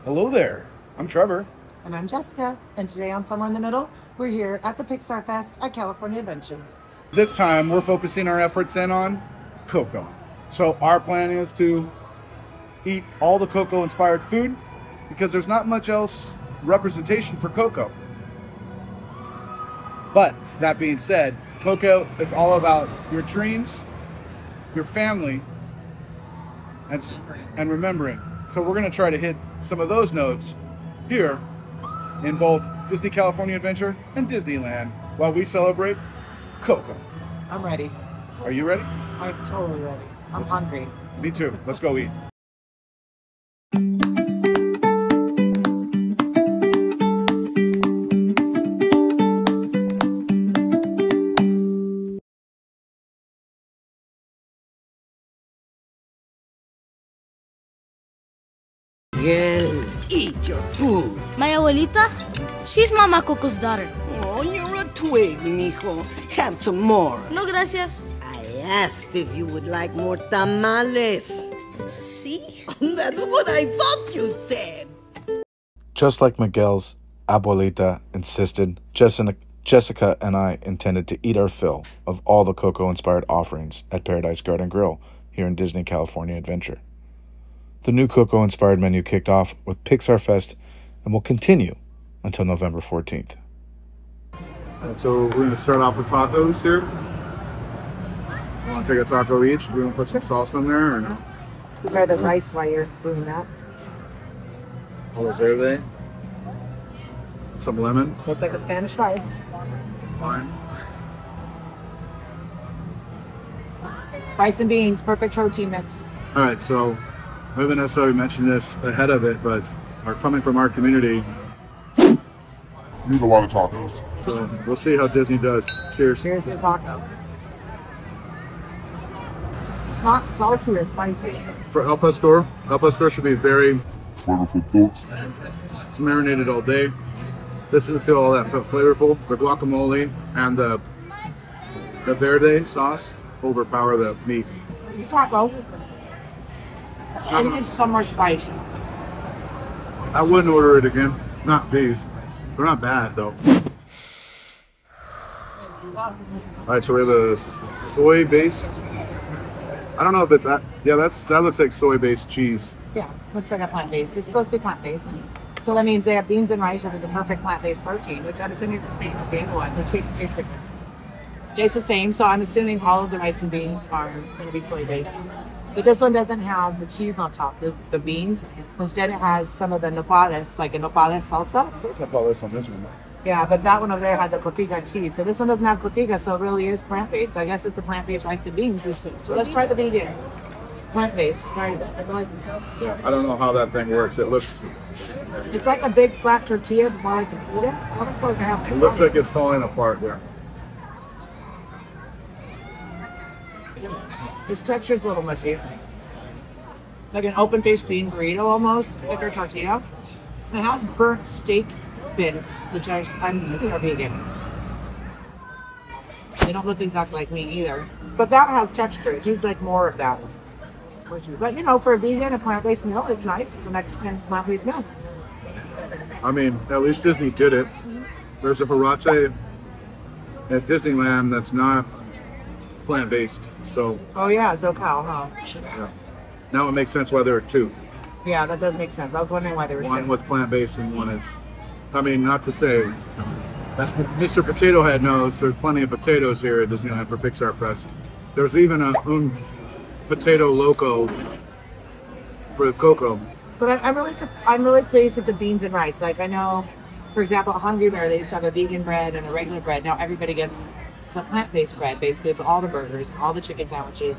Hello there. I'm Trevor. And I'm Jessica. And today on Somewhere in the Middle, we're here at the Pixar Fest at California Adventure. This time we're focusing our efforts in on Coco. So our plan is to eat all the Coco-inspired food because there's not much else representation for Coco. But that being said, Coco is all about your dreams, your family, and remembering. So we're going to try to hit some of those notes here in both Disney California Adventure and Disneyland while we celebrate Coco. I'm ready. Are you ready? I'm totally ready. I'm hungry. Me too. Let's go eat. Girl, eat your food. My abuelita? She's Mama Coco's daughter. Oh, you're a twig, mijo. Have some more. No, gracias. I asked if you would like more tamales. See? That's what I thought you said. Just like Miguel's abuelita insisted, Jessica and I intended to eat our fill of all the Coco-inspired offerings at Paradise Garden Grill here in Disney California Adventure. The new Coco-inspired menu kicked off with Pixar Fest and will continue until November 14th. So we're going to start off with tacos here. You want to take a taco each? Do we want to put some sauce in there or no? Prepare the rice while you're doing that. Reserve. Some lemon. Looks like a Spanish rice. Some lime. Rice and beans, perfect protein mix. All right, so we haven't necessarily mentioned this ahead of it, but coming from our community, We eat a lot of tacos. so we'll see how Disney does. Cheers. Here's your taco. Not salty or spicy. For El Pastor should be very, Flavorful thoughts. it's marinated all day. This doesn't feel all that flavorful. The guacamole and the verde sauce overpower the meat. Taco. And it's some more spicy. I wouldn't order it again. Not these. They're not bad though. All right, so we have a soy based. I don't know if it's that. Yeah, that looks like soy based cheese. Yeah, looks like a plant-based. It's supposed to be plant-based. So that means they have beans and rice, which is a perfect plant-based protein, which I'm assuming is the same one. Let's see if it tastes different. Tastes the same, so I'm assuming all of the rice and beans are going to be soy-based. But this one doesn't have the cheese on top, the beans. Instead, it has some of the nopales, like a nopales salsa. There's no polish on this one. Yeah, but that one over there had the cotija cheese. So this one doesn't have cotija, so it really is plant-based. So I guess it's a plant-based rice and beans. So let's try the vegan. Plant-based. Yeah, I don't know how that thing works. It looks It's like a big flat tortilla, but more like a pita. Almost like I have It looks like it's falling apart there. This texture's a little mushy. Like an open-faced bean burrito almost, thicker tortilla. It has burnt steak bits, which I'm assuming are vegan. They don't look exactly like meat either. But that has texture. It needs like more of that. But you know, for a vegan, a plant-based meal, it's nice. It's a Mexican plant-based meal. I mean, at least Disney did it. There's a huarache at Disneyland that's not plant-based, so Oh yeah, Zocal, huh? yeah. Now it makes sense why there are two. Yeah, that does make sense. I was wondering why they were One two. was plant-based and one is, I mean, not to say, as Mr. Potato Head knows, there's plenty of potatoes here at Disneyland for Pixar Fest. There's even a potato loco for Coco. But I'm really pleased with the beans and rice. Like I know, for example, at Hungry Bear, they used to have a vegan bread and a regular bread. Now everybody gets the plant-based bread, basically for all the burgers, all the chicken sandwiches,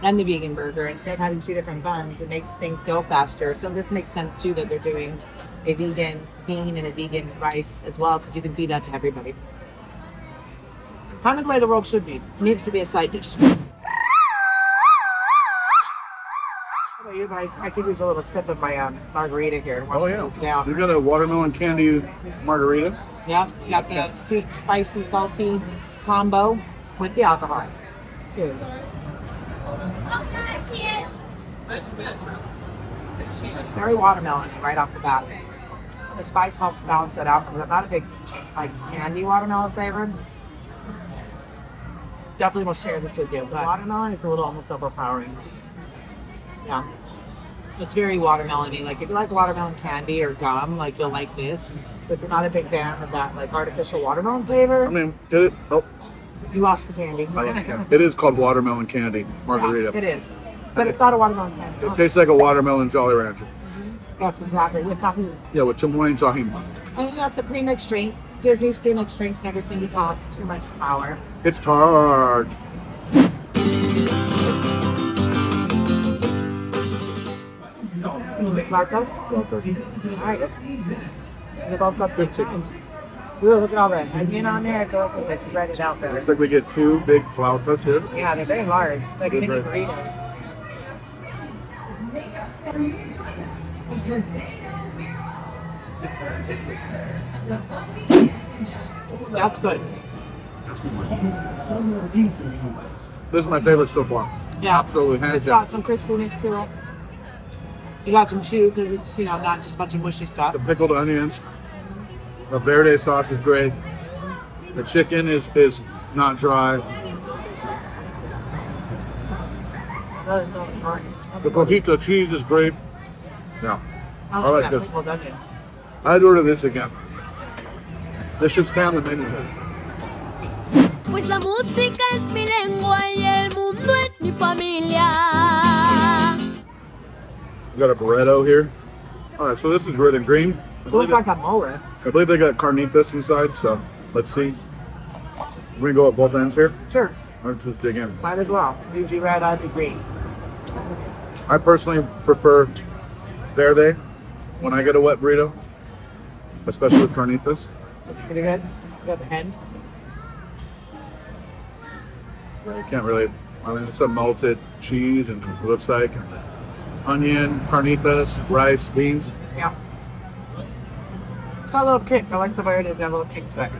and the vegan burger. Instead of having two different buns, it makes things go faster. So this makes sense too that they're doing a vegan bean and a vegan rice as well, because you can feed that to everybody. Kind of the way the world should be. It needs to be a side dish. You guys, I could use a little sip of my margarita here. Oh yeah, Down. we've got a watermelon candy margarita. Yep, got the sweet, spicy, salty combo with the alcohol. Cheers. Very watermelon right off the bat. The spice helps balance it out because I'm not a big like candy watermelon flavor. Definitely will share this with you. But watermelon is a little almost overpowering. Yeah. It's very watermelon-y. Like if you like watermelon candy or gum, like you'll like this. But if you're not a big fan of that like artificial watermelon flavor, I mean, did it? Oh, you lost the candy. I lost candy. It is called watermelon candy margarita. Yeah, it is. But it's not a watermelon candy. It tastes like a watermelon Jolly Rancher. That's exactly. We're talking. Yeah, with chamoy and tahini. I think that's a premixed drink. Disney's premixed drinks never seem to cause too much power. It's tart. Like us? Alright. They both got some chicken. Ooh, look at all that onion on there. I feel like they spread it out there. Looks like we get 2 big flautas here. Yeah, they're very large. Like mini burritos. That's good. This is my favorite so far. Yeah. Absolutely, hands It's down. got some crispiness to it. You got some chew because it's, you know, not just a bunch of mushy stuff. The pickled onions. The verde sauce is great. The chicken is not dry. That is so good. The cojito cheese is great. Yeah. I like this. Pickled onion. I'd order this again. This should stay on the menu. Pues la música es mi lengua y el mundo es mi familia. We got a burrito here. All right, so this is red and green. It looks like a mole. I believe they got carnitas inside, so let's see. We're gonna go at both ends here. Sure. Let's just dig in. Might as well. UG red, UG green. I personally prefer verde when I get a wet burrito, especially with carnitas. That's pretty good. You got the hens. You can't really, I mean, it's a melted cheese and it looks like onion, carnitas, rice, beans. Yeah. It's got a little kick. I like the way it is. Got a little kick to it.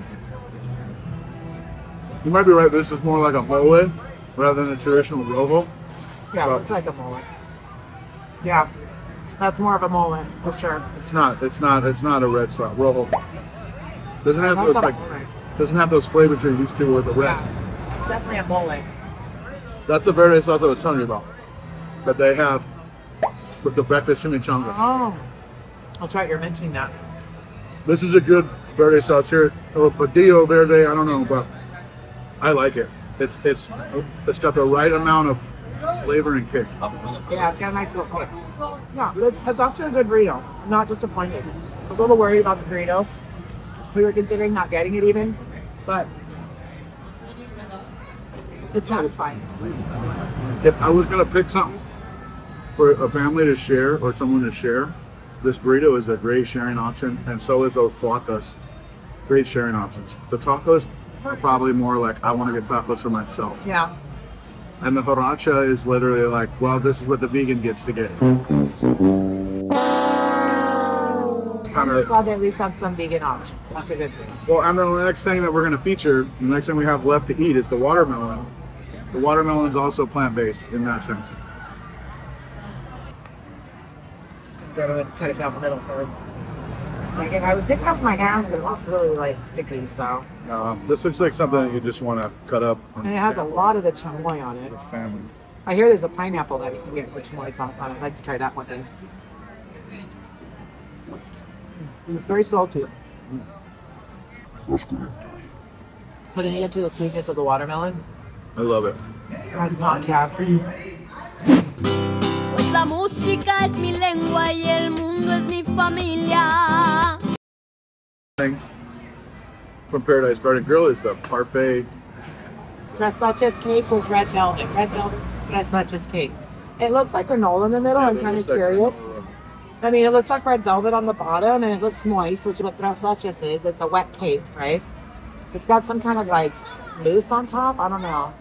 You might be right, this is more like a mole rather than a traditional rojo. Yeah, Well- looks like a mole. Yeah. That's more of a mole, for sure. It's not a red sauce, rojo. Doesn't have those That's a like, mole. doesn't have those flavors you're used to with the red. Yeah. It's definitely a mole. That's the verde sauce I was telling you about that they have with the breakfast chimichangas. Oh. That's right, you're mentioning that. This is a good verde sauce here. El Padillo Verde, I don't know, but I like it. It's got the right amount of flavor and kick. Yeah, it's got a nice little kick. Yeah, it's actually a good burrito. I'm not disappointed. I was a little worried about the burrito. We were considering not getting it even, but it's satisfying. If I was gonna pick something for a family to share or someone to share, this burrito is a great sharing option, and so is those flautas. Great sharing options. The tacos are probably more like I want to get tacos for myself. Yeah. And the horacha is literally like, well, this is what the vegan gets to get. I'm just glad they at least have some vegan options. That's a good thing. Well, and the next thing that we're going to feature, the next thing we have left to eat is the watermelon. The watermelon is also plant-based in that sense. Gotta cut it down the middle for like, I would pick it up with my hands, but it looks really like sticky, so. This looks like something that you just want to cut up. And it has a lot of the chamoy on it. for family. I hear there's a pineapple that you can get with chamoy sauce on it. I'd like to try that one day. It's very salty. That's good. But then you get to the sweetness of the watermelon. I love it. It's not caffeine. Pues la música es mi lengua y el mundo es mi familia. Thing from Paradise Garden Grill is the parfait. Tres leches cake with red velvet. Red velvet tres leches cake. It looks like granola in the middle. I'm kind of curious. I mean, it looks like red velvet on the bottom, and it looks moist, which is what tres leches is. It's a wet cake, right? It's got some kind of like mousse on top. I don't know.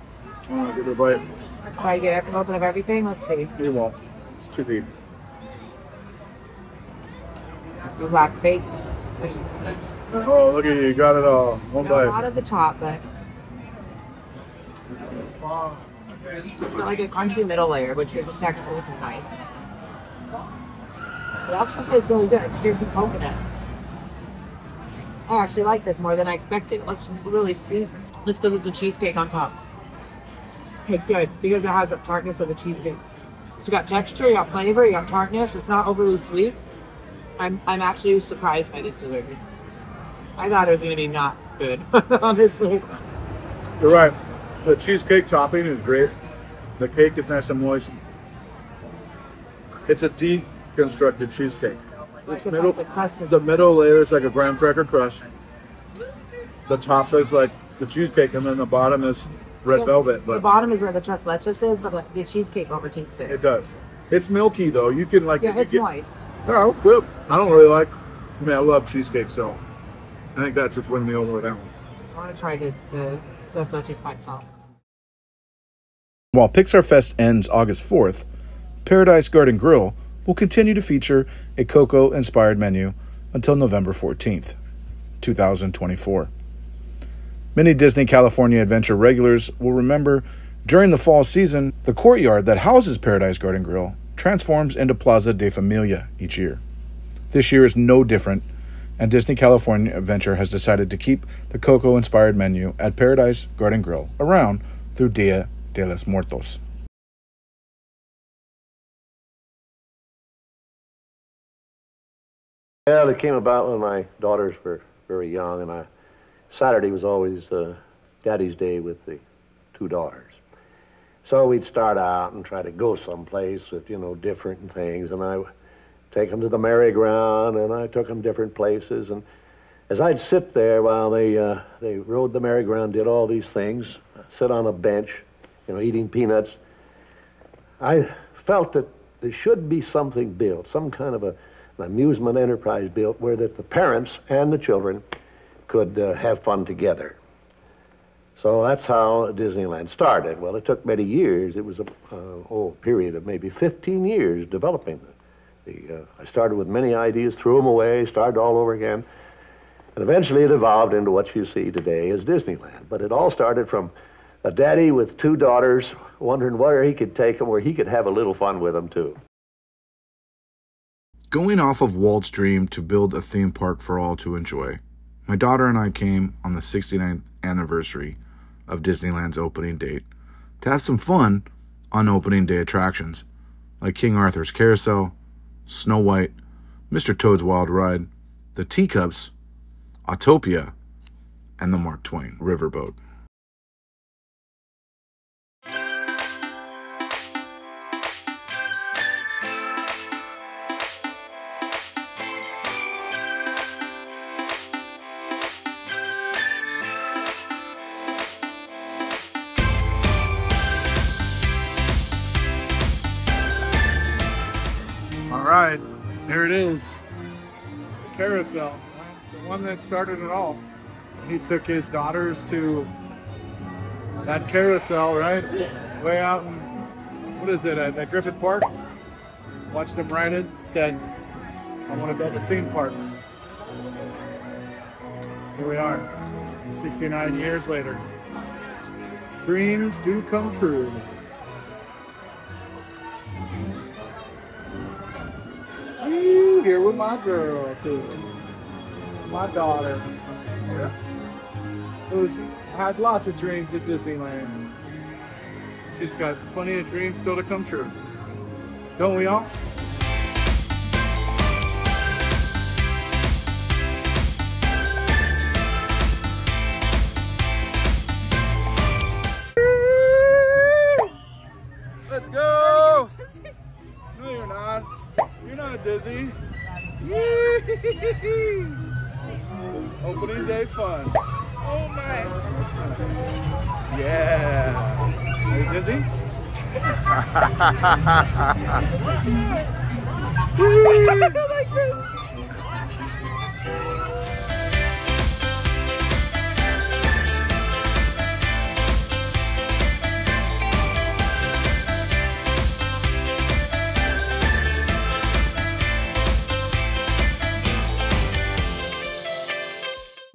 Give it a bite. Try to get a little bit of everything. Let's see. You won't. It's too deep. The black fake. Oh, look at you. You got it all. One Not a lot bite. at the top, but like a crunchy middle layer, which gives texture, which is nice. It actually tastes really good. It tastes some coconut. I actually like this more than I expected. It looks really sweet. It's because it's a cheesecake on top. It's good because it has the tartness of the cheesecake. So you got texture, you got flavor, you got tartness. It's not overly sweet. I'm actually surprised by this dessert. I thought it was going to be not good, honestly. You're right. The cheesecake topping is great. The cake is nice and moist. It's a deconstructed cheesecake. This Like middle, like the crust is the middle layer is like a graham cracker crust. The top is like the cheesecake, and then the bottom is red velvet. the But bottom is where the tres leches is, but like, the cheesecake overtakes it. it does. It's milky though. You can like. Yeah, it's moist. Oh, well, I don't really like. I mean, I love cheesecake, so I think that's what's winning me over with that one. I want to try the tres leches by itself. While Pixar Fest ends August 4th, Paradise Garden Grill will continue to feature a Coco-inspired menu until November 14th, 2024. Many Disney California Adventure regulars will remember during the fall season, the courtyard that houses Paradise Garden Grill transforms into Plaza de Familia each year. This year is no different, and Disney California Adventure has decided to keep the Coco-inspired menu at Paradise Garden Grill around through Dia de los Muertos. Well, it came about when my daughters were very young, and Saturday was always Daddy's Day with the two daughters. So we'd start out and try to go someplace with, different things, and I take them to the merry-go-round, and I took them different places, and as I'd sit there while they rode the merry-go-round, did all these things, sit on a bench, eating peanuts, I felt that there should be something built, some kind of an amusement enterprise built where that the parents and the children could have fun together. So that's how Disneyland started. Well, it took many years. It was a period of maybe 15 years developing. I started with many ideas, threw them away, started all over again, and eventually it evolved into what you see today as Disneyland. But it all started from a daddy with two daughters wondering where he could take them, where he could have a little fun with them too. Going off of Walt's dream to build a theme park for all to enjoy, my daughter and I came on the 69th anniversary of Disneyland's opening date to have some fun on opening day attractions like King Arthur's Carousel, Snow White, Mr. Toad's Wild Ride, the Teacups, Autopia, and the Mark Twain Riverboat. All right, here it is. The carousel, the one that started it all. He took his daughters to that carousel, right? Way out in, what is it, at Griffith Park? Watched them ride it, said, I want to build a theme park. Here we are, 69 years later. Dreams do come true. Here with my girl too, my daughter. Yeah. Had lots of dreams at Disneyland. She's got plenty of dreams still to come true. Don't we all? Let's go! No, you're not. You're not dizzy. Opening day fun. Oh my. Yeah. Are you dizzy? Like this.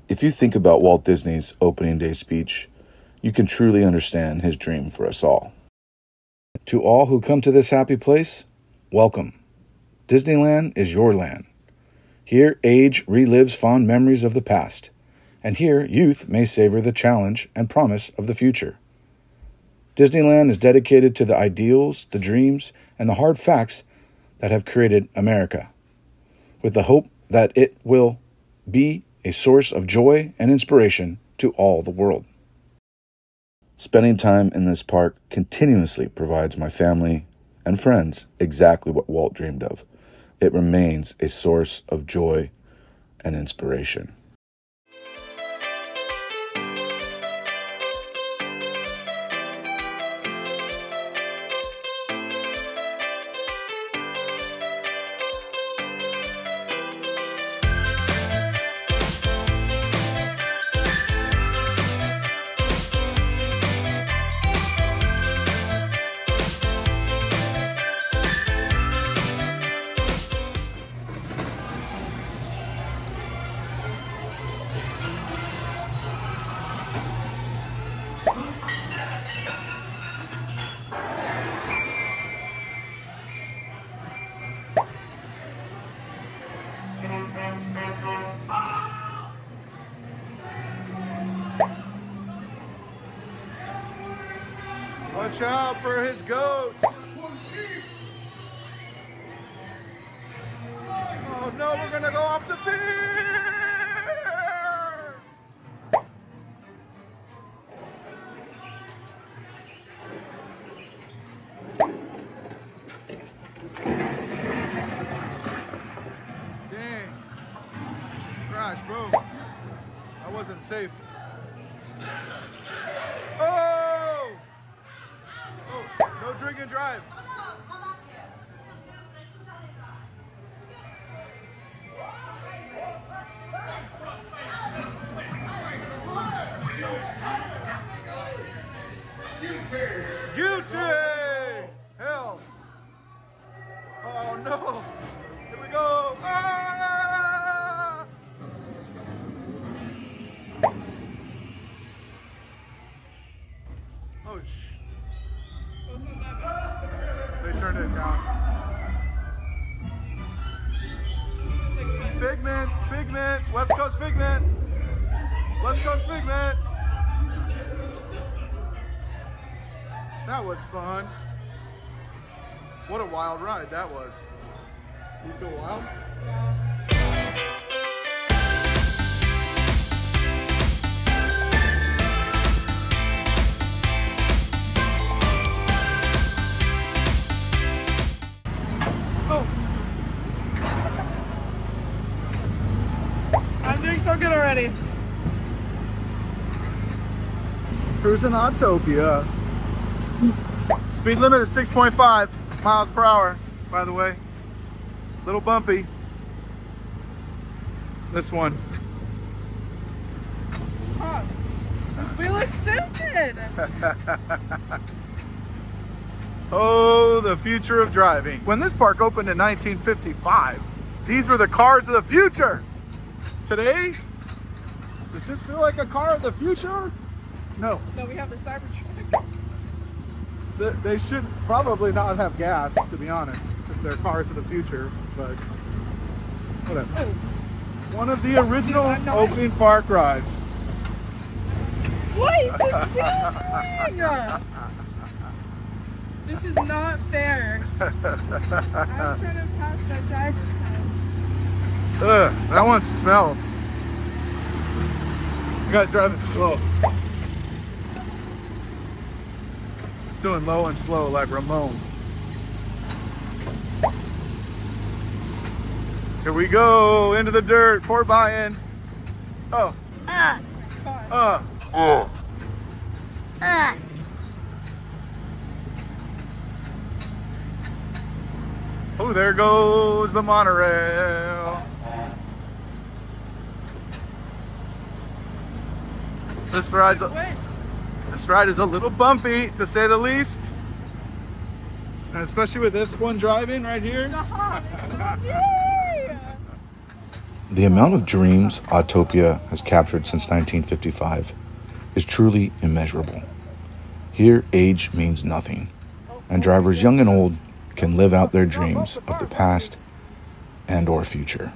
If you think about Walt Disney's opening day speech, you can truly understand his dream for us all. To all who come to this happy place, welcome. Disneyland is your land. Here, age relives fond memories of the past, and here, youth may savor the challenge and promise of the future. Disneyland is dedicated to the ideals, the dreams, and the hard facts that have created America, with the hope that it will be a source of joy and inspiration to all the world. Spending time in this park continuously provides my family and friends exactly what Walt dreamed of. It remains a source of joy and inspiration. Watch out for his goats. Oh no, we're gonna go off the pier! Dang. Crash, boom. That wasn't safe. Oh! Oh, no drink and drive. Guilty! Hell! Oh no! Here we go! Ah! Oh sh! They turned it down. Figment! Figment! West Coast Figment! West Coast Figment! That was fun. What a wild ride that was. You feel wild? Oh. I'm doing so good already. Cruising Autopia. Speed limit is 6.5 miles per hour, by the way. Little bumpy. This one. Stop. This wheel is stupid. Oh, the future of driving. When this park opened in 1955, these were the cars of the future. Today, does this feel like a car of the future? No. No, we have the Cybertruck. They should probably not have gas, to be honest, if they're cars of the future, but whatever. Oh. One of the original opening park rides. What is this wheel doing? This is not fair. I'm trying to pass that driver's test. Ugh, that one smells. I gotta drive it slow. Doing low and slow like Ramon. Here we go into the dirt. Poor buy-in. Oh. Oh, there goes the monorail. This ride is a little bumpy, to say the least. And especially with this one driving right here. The amount of dreams Autopia has captured since 1955 is truly immeasurable. Here, age means nothing, and drivers young and old can live out their dreams of the past and or future.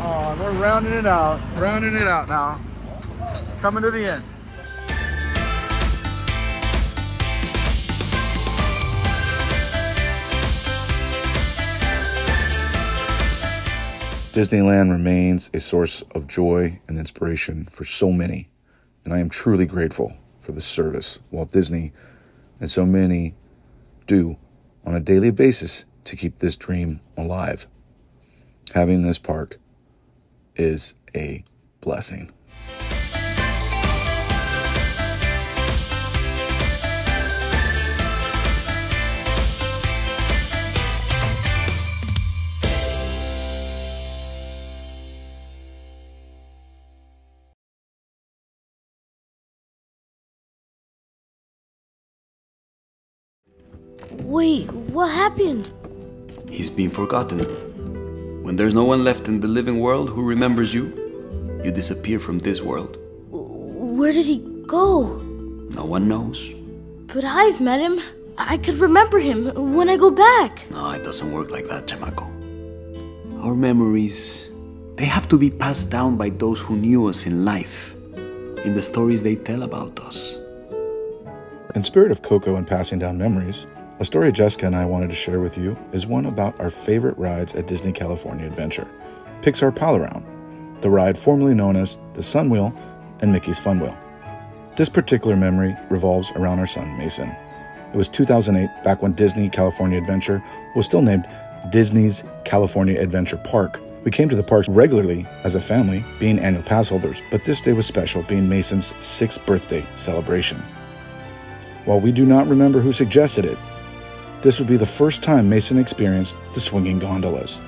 Oh, we're rounding it out now. Coming to the end. Disneyland remains a source of joy and inspiration for so many, and I am truly grateful for the service Walt Disney and so many do on a daily basis to keep this dream alive. Having this park is a blessing. Wait, what happened? He's been forgotten. When there's no one left in the living world who remembers you, you disappear from this world. Where did he go? No one knows. But I've met him. I could remember him when I go back. No, it doesn't work like that, chamaco. Our memories, they have to be passed down by those who knew us in life, in the stories they tell about us. In spirit of Coco and passing down memories, a story Jessica and I wanted to share with you is one about our favorite rides at Disney California Adventure, Pixar Pal-Around, the ride formerly known as the Sun Wheel and Mickey's Fun Wheel. This particular memory revolves around our son, Mason. It was 2008, back when Disney California Adventure was still named Disney's California Adventure Park. We came to the park regularly as a family, being annual pass holders, but this day was special, being Mason's 6th birthday celebration. While we do not remember who suggested it, this would be the first time Mason experienced the swinging gondolas.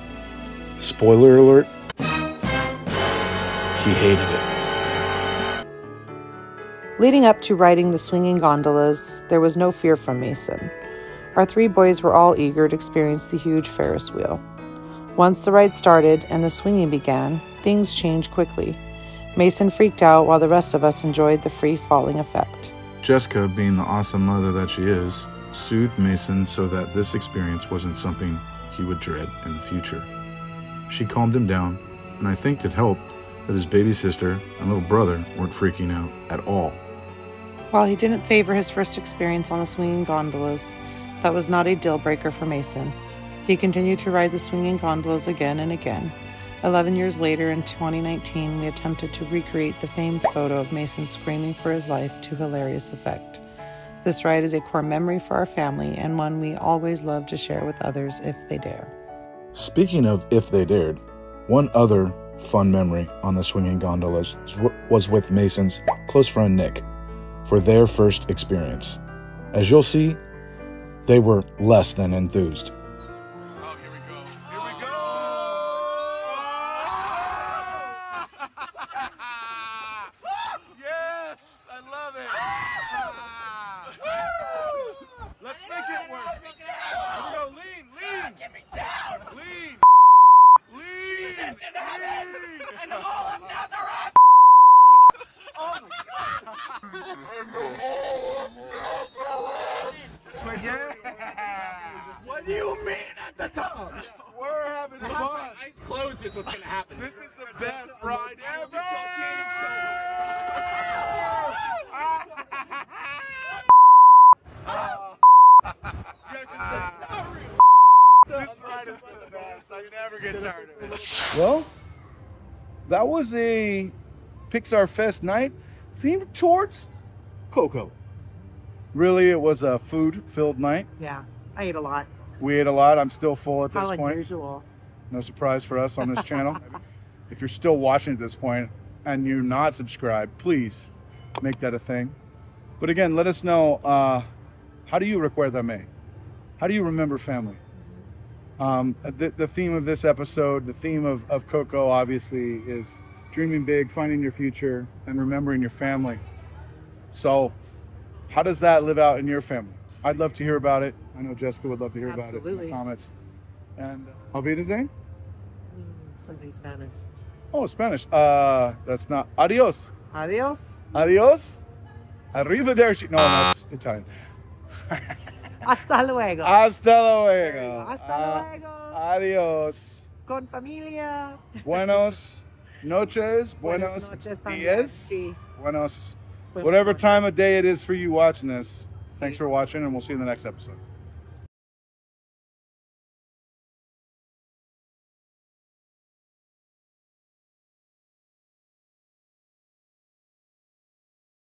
Spoiler alert, he hated it. Leading up to riding the swinging gondolas, there was no fear from Mason. Our 3 boys were all eager to experience the huge Ferris wheel. Once the ride started and the swinging began, things changed quickly. Mason freaked out while the rest of us enjoyed the free-falling effect. Jessica, being the awesome mother that she is, soothed Mason so that this experience wasn't something he would dread in the future. She calmed him down, and I think it helped that his baby sister and little brother weren't freaking out at all. While he didn't favor his first experience on the swinging gondolas, that was not a deal breaker for Mason. He continued to ride the swinging gondolas again and again. 11 years later, in 2019, we attempted to recreate the famed photo of Mason screaming for his life to hilarious effect. This ride is a core memory for our family and one we always love to share with others if they dare. Speaking of if they dared, one other fun memory on the swinging gondolas was with Mason's close friend Nick for their first experience. As you'll see, they were less than enthused. Oh, here we go. Here we go. Yes, I love it. Let's make it work. Here we go. Lean. Get me down. Lean. Jesus in heaven and all of Nazareth. Oh my God. What do you mean at the top? We're having fun. Eyes closed is what's gonna happen. This is the best ride ever. This ride is the best. I never get tired of it. Well, that was a Pixar Fest night themed towards Coco. Really, it was a food-filled night. Yeah, I ate a lot. We ate a lot. I'm still full at this How point. unusual. No surprise for us on this channel. If you're still watching at this point and you're not subscribed, please make that a thing. But again, let us know, how do you recuerda me? How do you remember family? The theme of this episode, the theme of Coco, obviously, is dreaming big, finding your future, and remembering your family. So, how does that live out in your family? I'd love to hear about it. I know Jessica would love to hear about it in the comments. And Auf Wiedersehen? Something Spanish. Oh, Spanish. That's not. Adios. Adios. Adios. Arrivederci. No, that's Italian. Hasta luego. Hasta luego. Hasta luego. Adios. Con familia. Buenos noches. Buenos noches también, dias. sí. Buenos. Buenos Whatever noches. time of day it is for you watching this. Thanks for watching, and we'll see you in the next episode.